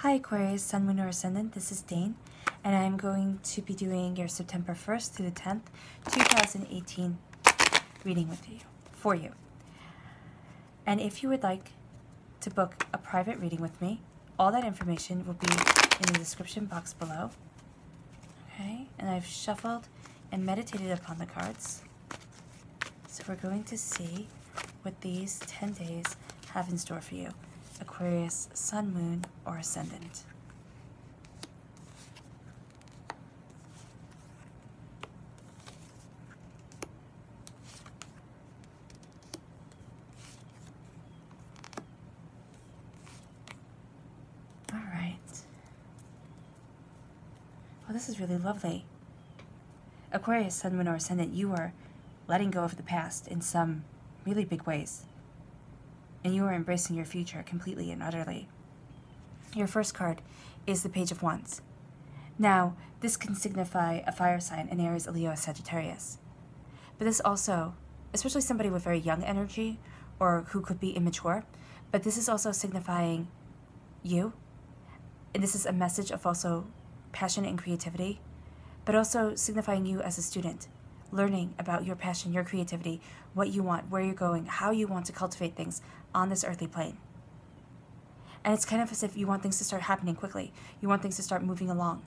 Hi Aquarius, Sun, Moon, or Ascendant, this is Dane, and I'm going to be doing your September 1st through the 10th, 2018 reading for you. And if you would like to book a private reading with me, all that information will be in the description box below. Okay, and I've shuffled and meditated upon the cards. So we're going to see what these 10 days have in store for you. Aquarius, Sun, Moon, or Ascendant. All right. Well, this is really lovely. Aquarius, Sun, Moon, or Ascendant, you are letting go of the past in some really big ways. And you are embracing your future completely and utterly. Your first card is the Page of Wands. Now, this can signify a fire sign, an Aries, a Leo, a Sagittarius. But this also, especially somebody with very young energy or who could be immature, but this is also signifying you. And this is a message of also passion and creativity, but also signifying you as a student, learning about your passion, your creativity, what you want, where you're going, how you want to cultivate things on this earthly plane. And it's kind of as if you want things to start happening quickly. You want things to start moving along.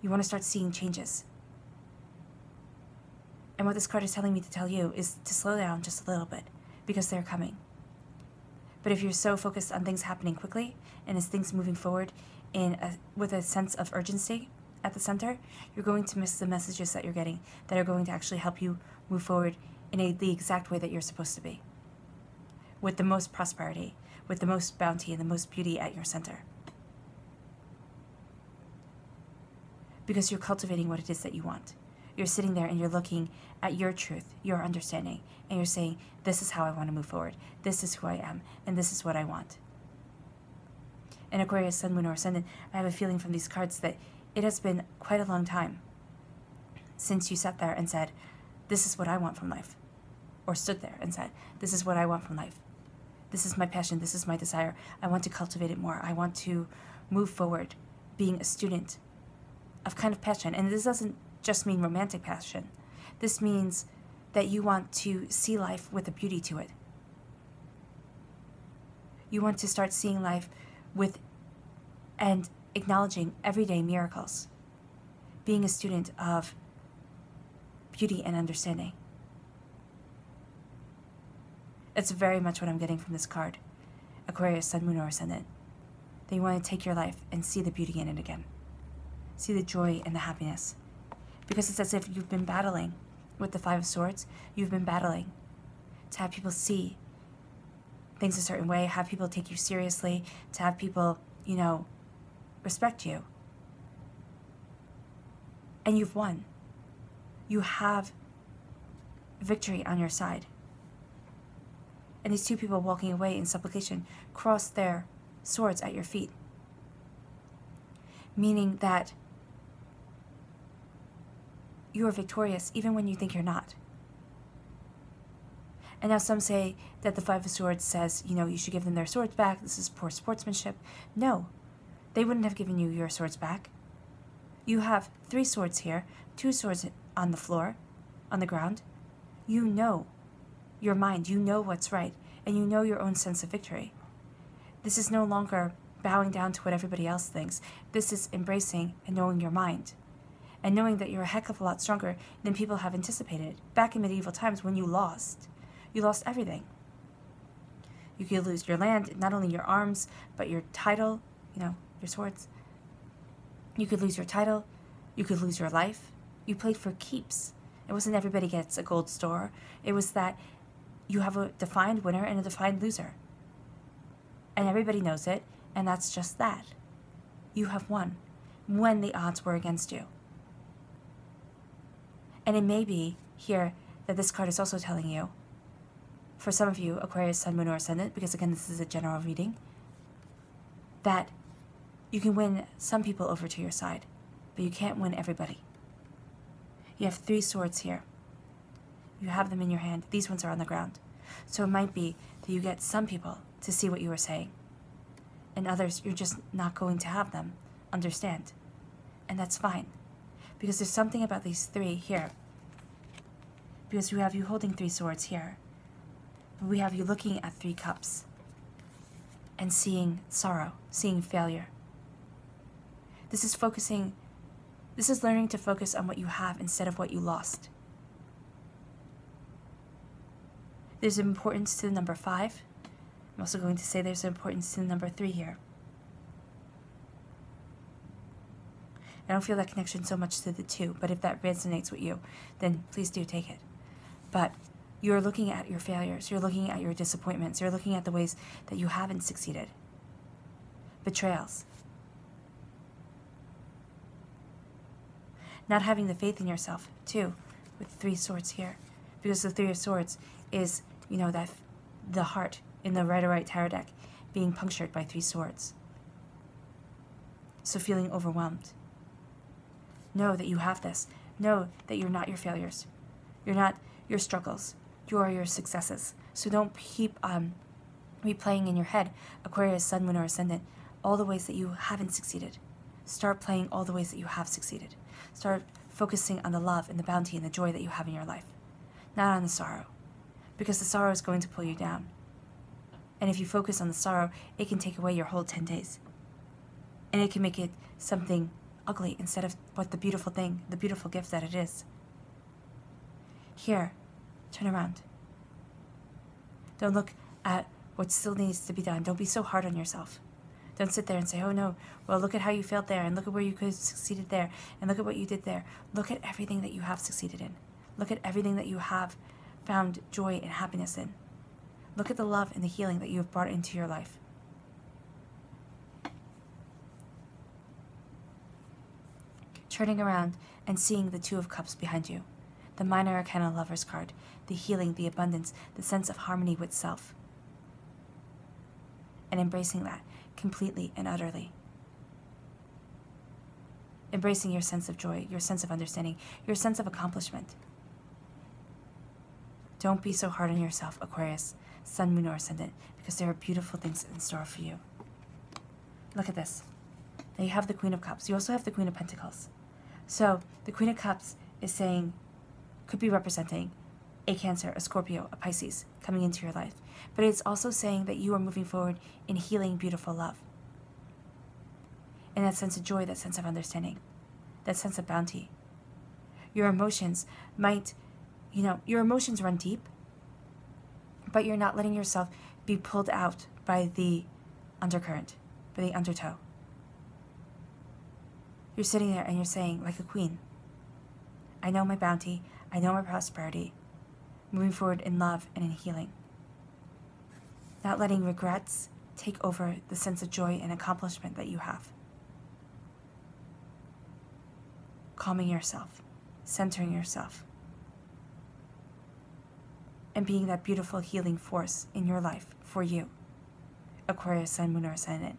You want to start seeing changes. And what this card is telling me to tell you is to slow down just a little bit, because they're coming. But if you're so focused on things happening quickly, and as things moving forward with a sense of urgency at the center, you're going to miss the messages that you're getting that are going to actually help you move forward in the exact way that you're supposed to be, with the most prosperity, with the most bounty and the most beauty at your center. Because you're cultivating what it is that you want. You're sitting there and you're looking at your truth, your understanding, and you're saying, this is how I want to move forward. This is who I am, and this is what I want. And Aquarius, Sun, Moon, or Ascendant, I have a feeling from these cards that it has been quite a long time since you sat there and said, this is what I want from life. Or stood there and said, this is what I want from life. This is my passion. This is my desire. I want to cultivate it more. I want to move forward being a student of kind of passion. And this doesn't just mean romantic passion. This means that you want to see life with a beauty to it. You want to start seeing life with and acknowledging everyday miracles. Being a student of beauty and understanding. It's very much what I'm getting from this card. Aquarius, Sun, Moon, or Ascendant. That you want to take your life and see the beauty in it again. See the joy and the happiness. Because it's as if you've been battling with the Five of Swords. You've been battling to have people see things a certain way, have people take you seriously, to have people, respect you. And you've won. You have victory on your side. And these two people walking away in supplication cross their swords at your feet. Meaning that you are victorious even when you think you're not. And now some say that the Five of Swords says, you should give them their swords back. This is poor sportsmanship. No, they wouldn't have given you your swords back. You have 3 swords here, 2 swords on the floor, on the ground. You know your mind, you know what's right, and you know your own sense of victory. This is no longer bowing down to what everybody else thinks. This is embracing and knowing your mind, and knowing that you're a heck of a lot stronger than people have anticipated. Back in medieval times when you lost everything. You could lose your land, not only your arms, but your title, your swords. You could lose your title, you could lose your life. You played for keeps. It wasn't everybody gets a gold star. It was that you have a defined winner and a defined loser. And everybody knows it, and that's just that. You have won when the odds were against you. And it may be here that this card is also telling you, for some of you, Aquarius, Sun, Moon, or Ascendant, because again, this is a general reading, that you can win some people over to your side, but you can't win everybody. You have 3 swords here. You have them in your hand. These ones are on the ground. So it might be that you get some people to see what you are saying and others you're just not going to have them understand. And that's fine. Because there's something about these three here. Because we have you holding 3 swords here. But we have you looking at 3 cups. And seeing sorrow, seeing failure. This is learning to focus on what you have instead of what you lost. There's an importance to the number 5. I'm also going to say there's an importance to the number 3 here. I don't feel that connection so much to the 2, but if that resonates with you, then please do take it. But you're looking at your failures, you're looking at your disappointments, you're looking at the ways that you haven't succeeded. Betrayals. Not having the faith in yourself, too, with 3 swords here. Because the 3 of swords is, that the heart in the Rider-Waite tarot deck being punctured by 3 swords. So feeling overwhelmed. Know that you have this. Know that you're not your failures. You're not your struggles. You are your successes. So don't keep replaying in your head, Aquarius, Sun, Moon, or Ascendant, all the ways that you haven't succeeded. Start playing all the ways that you have succeeded. Start focusing on the love and the bounty and the joy that you have in your life. Not on the sorrow. Because the sorrow is going to pull you down. And if you focus on the sorrow, it can take away your whole 10 days. And it can make it something ugly instead of what the beautiful thing, the beautiful gift that it is. Here, turn around. Don't look at what still needs to be done. Don't be so hard on yourself. Don't sit there and say, oh no, well look at how you failed there, and look at where you could have succeeded there, and look at what you did there. Look at everything that you have succeeded in. Look at everything that you have found joy and happiness in. Look at the love and the healing that you have brought into your life. Turning around and seeing the 2 of Cups behind you. The Minor Arcana Lover's card. The healing, the abundance, the sense of harmony with self. And embracing that completely and utterly. Embracing your sense of joy, your sense of understanding, your sense of accomplishment. Don't be so hard on yourself, Aquarius, Sun, Moon, or Ascendant, because there are beautiful things in store for you. Look at this. Now you have the Queen of Cups. You also have the Queen of Pentacles. So the Queen of Cups is saying, could be representing a Cancer, a Scorpio, a Pisces coming into your life. But it's also saying that you are moving forward in healing, beautiful love. And that sense of joy, that sense of understanding, that sense of bounty. Your emotions might, your emotions run deep, but you're not letting yourself be pulled out by the undercurrent, by the undertow. You're sitting there and you're saying, like a queen, I know my bounty, I know my prosperity, moving forward in love and in healing. Not letting regrets take over the sense of joy and accomplishment that you have. Calming yourself, centering yourself, and being that beautiful healing force in your life for you, Aquarius, Sun, Moon, or Ascendant.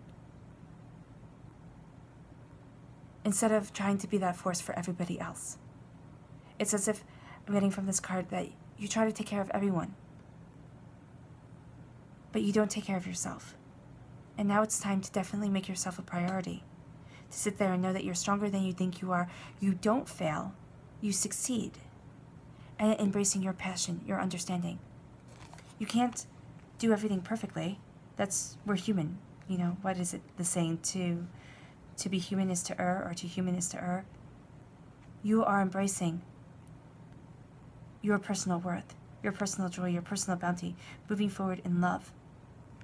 Instead of trying to be that force for everybody else. It's as if I'm getting from this card that you try to take care of everyone, but you don't take care of yourself. And now it's time to definitely make yourself a priority. To sit there and know that you're stronger than you think you are. You don't fail. You succeed. And embracing your passion, your understanding. You can't do everything perfectly. We're human. What is it, the saying? To be human is to err, or to human is to err. You are embracing your personal worth, your personal joy, your personal bounty, moving forward in love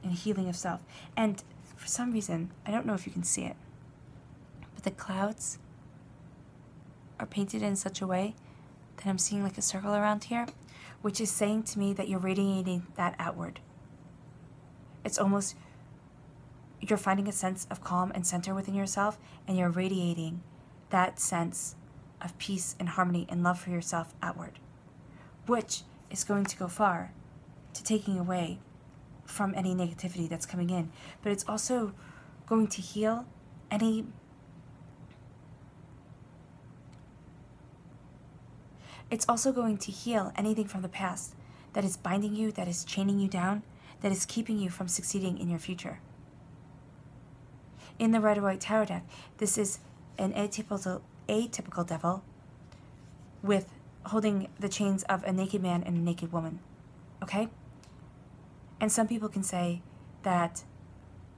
and healing of self. And for some reason, I don't know if you can see it, but the clouds are painted in such a way that I'm seeing like a circle around here, which is saying to me that you're radiating that outward. It's almost, you're finding a sense of calm and center within yourself, and you're radiating that sense of peace and harmony and love for yourself outward, which is going to go far to taking away from any negativity that's coming in. But it's also going to heal anything from the past that is binding you, that is chaining you down, that is keeping you from succeeding in your future. In the Rider-Waite Tarot deck, this is an atypical devil with holding the chains of a naked man and a naked woman. Okay? And some people can say that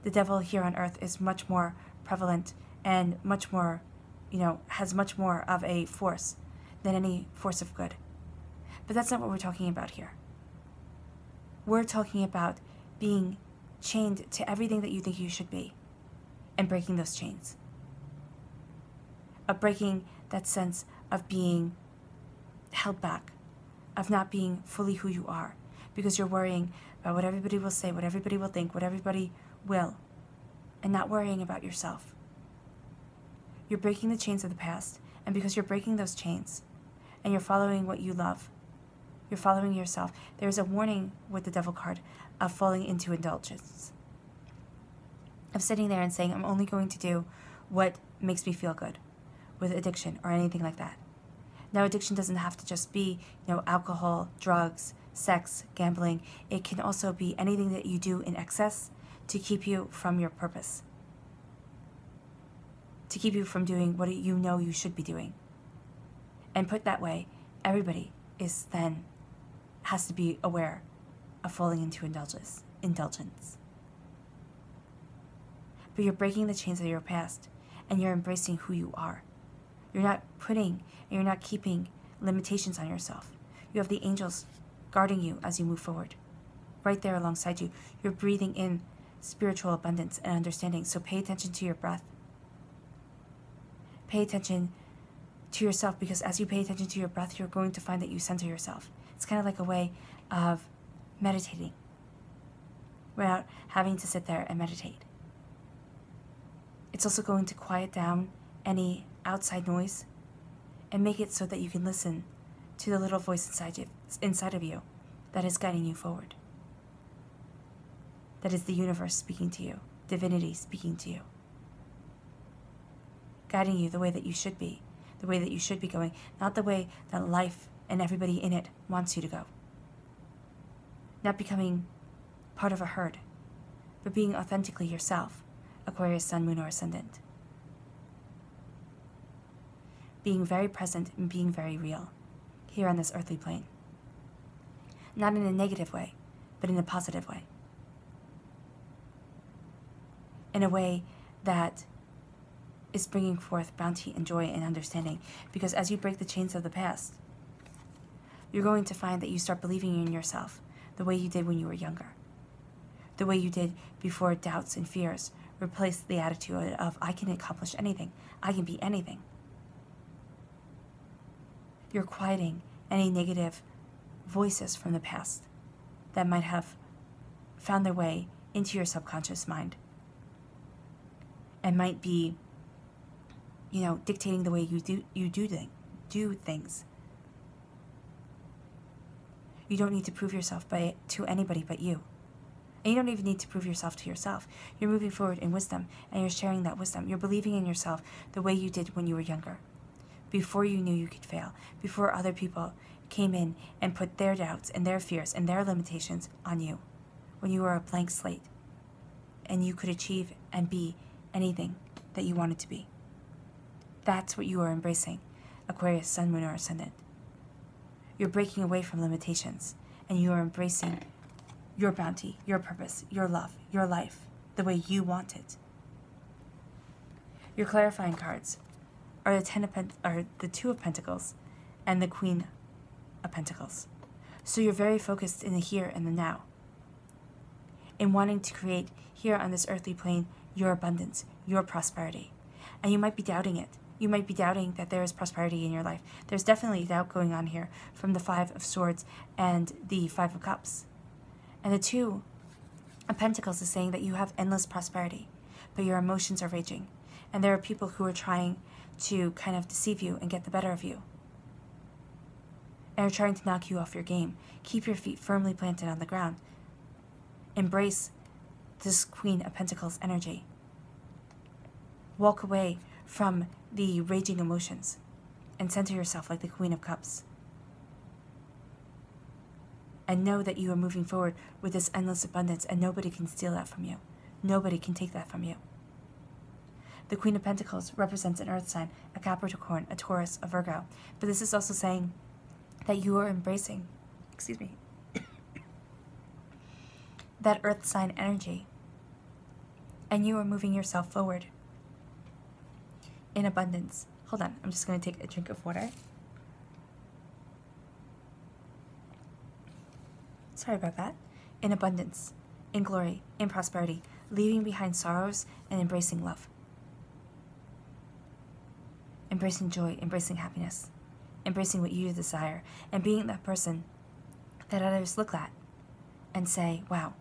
the devil here on earth is much more prevalent and much more, has much more of a force than any force of good. But that's not what we're talking about here. We're talking about being chained to everything that you think you should be and breaking those chains. Of breaking that sense of being held back, of not being fully who you are, because you're worrying about what everybody will say, what everybody will think, what everybody will, and not worrying about yourself. You're breaking the chains of the past, and because you're breaking those chains, and you're following what you love, you're following yourself, there's a warning with the Devil card of falling into indulgence. Of sitting there and saying, I'm only going to do what makes me feel good, with addiction or anything like that. Now, addiction doesn't have to just be, alcohol, drugs, sex, gambling. It can also be anything that you do in excess to keep you from your purpose, to keep you from doing what you know you should be doing. And put that way, everybody has to be aware of falling into indulgence. But you're breaking the chains of your past, and you're embracing who you are. You're not putting and you're not keeping limitations on yourself. You have the angels guarding you as you move forward. Right there alongside you. You're breathing in spiritual abundance and understanding. So pay attention to your breath. Pay attention to yourself, because as you pay attention to your breath, you're going to find that you center yourself. It's kind of like a way of meditating without having to sit there and meditate. It's also going to quiet down any outside noise and make it so that you can listen to the little voice inside of you that is guiding you forward. That is the universe speaking to you, divinity speaking to you, guiding you the way that you should be, the way that you should be going, not the way that life and everybody in it wants you to go. Not becoming part of a herd, but being authentically yourself, Aquarius, Sun, Moon, or Ascendant. Being very present and being very real here on this earthly plane. Not in a negative way, but in a positive way. In a way that is bringing forth bounty and joy and understanding. Because as you break the chains of the past, you're going to find that you start believing in yourself the way you did when you were younger. The way you did before doubts and fears replaced the attitude of, I can accomplish anything. I can be anything. You're quieting any negative voices from the past that might have found their way into your subconscious mind and might be, dictating the way you do things. You don't need to prove yourself to anybody but you. And you don't even need to prove yourself to yourself. You're moving forward in wisdom, and you're sharing that wisdom. You're believing in yourself the way you did when you were younger, before you knew you could fail, before other people came in and put their doubts and their fears and their limitations on you, when you were a blank slate, and you could achieve and be anything that you wanted to be. That's what you are embracing, Aquarius, Sun, Moon, or Ascendant. You're breaking away from limitations, and you are embracing your bounty, your purpose, your love, your life, the way you want it. Your clarifying cards are the Two of Pentacles and the Queen of Pentacles. So you're very focused in the here and the now, in wanting to create here on this earthly plane your abundance, your prosperity. And you might be doubting it. You might be doubting that there is prosperity in your life. There's definitely doubt going on here from the Five of Swords and the Five of Cups. And the Two of Pentacles is saying that you have endless prosperity, but your emotions are raging. And there are people who are trying to kind of deceive you and get the better of you, and are trying to knock you off your game. Keep your feet firmly planted on the ground. Embrace this Queen of Pentacles energy. Walk away from the raging emotions and center yourself like the Queen of Cups. And know that you are moving forward with this endless abundance, and nobody can steal that from you. Nobody can take that from you. The Queen of Pentacles represents an earth sign, a Capricorn, a Taurus, a Virgo. But this is also saying that you are embracing, that earth sign energy. And you are moving yourself forward in abundance. Hold on, I'm just going to take a drink of water. Sorry about that. In abundance, in glory, in prosperity, leaving behind sorrows and embracing love. Embracing joy, embracing happiness, embracing what you desire, and being that person that others look at and say, wow,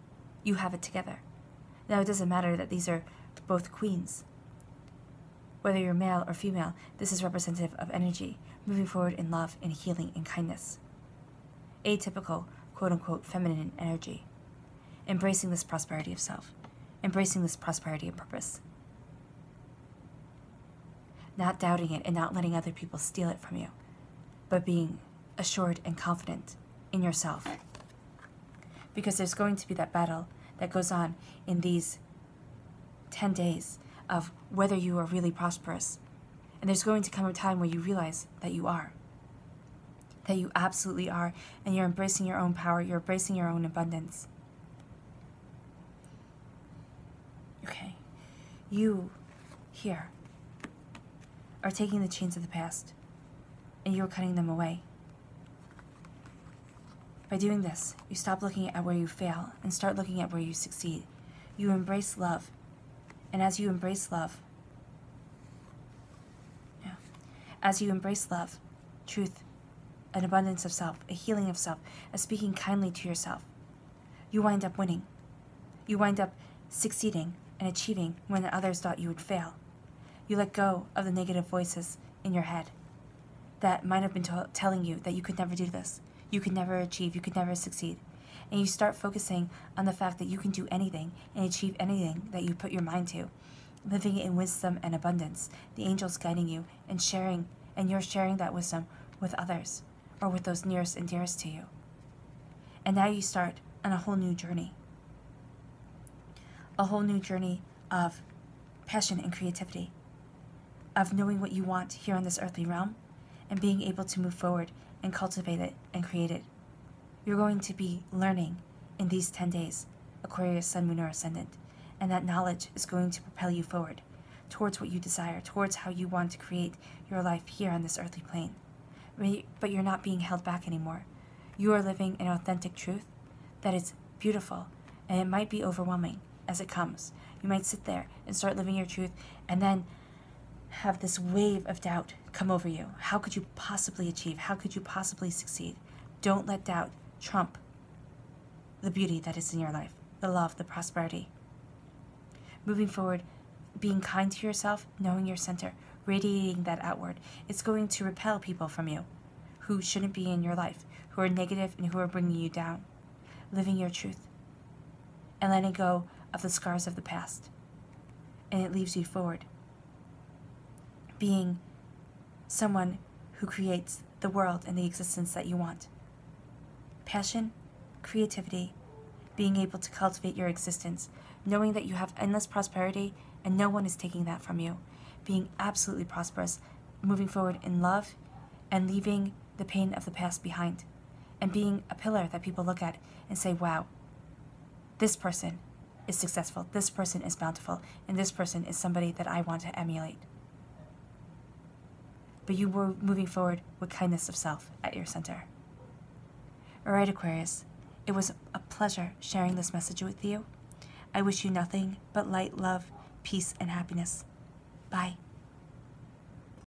you have it together. Now, it doesn't matter that these are both queens. Whether you're male or female, this is representative of energy, moving forward in love and healing and kindness. Atypical, quote-unquote, feminine energy. Embracing this prosperity of self. Embracing this prosperity of purpose. Not doubting it and not letting other people steal it from you, but being assured and confident in yourself. Because there's going to be that battle that goes on in these 10 days of whether you are really prosperous. And there's going to come a time where you realize that you are. That you absolutely are, and you're embracing your own power, you're embracing your own abundance. Okay. You, here, are taking the chains of the past, and you are cutting them away. By doing this, you stop looking at where you fail and start looking at where you succeed. You embrace love. And as you embrace love, truth, an abundance of self, a healing of self, a speaking kindly to yourself, you wind up winning. You wind up succeeding and achieving when others thought you would fail. You let go of the negative voices in your head that might have been telling you that you could never do this, you could never achieve, you could never succeed. And you start focusing on the fact that you can do anything and achieve anything that you put your mind to, living in wisdom and abundance, the angels guiding you and you're sharing that wisdom with others or with those nearest and dearest to you. And now you start on a whole new journey. A whole new journey of passion and creativity, of knowing what you want here on this earthly realm and being able to move forward and cultivate it and create it. You're going to be learning in these 10 days, Aquarius, Sun, Moon, or Ascendant, and that knowledge is going to propel you forward towards what you desire, towards how you want to create your life here on this earthly plane. But you're not being held back anymore. You are living an authentic truth that is beautiful, and it might be overwhelming as it comes. You might sit there and start living your truth and then have this wave of doubt come over you. How could you possibly achieve? How could you possibly succeed? Don't let doubt trump the beauty that is in your life, the love, the prosperity. Moving forward, being kind to yourself, knowing your center, radiating that outward. It's going to repel people from you who shouldn't be in your life, who are negative and who are bringing you down. Living your truth and letting go of the scars of the past. And it leaves you forward. Being someone who creates the world and the existence that you want. Passion, creativity, being able to cultivate your existence, knowing that you have endless prosperity and no one is taking that from you. Being absolutely prosperous, moving forward in love and leaving the pain of the past behind. And being a pillar that people look at and say, wow, this person is successful, this person is bountiful, and this person is somebody that I want to emulate. But you were moving forward with kindness of self at your center. All right, Aquarius, it was a pleasure sharing this message with you. I wish you nothing but light, love, peace, and happiness. Bye.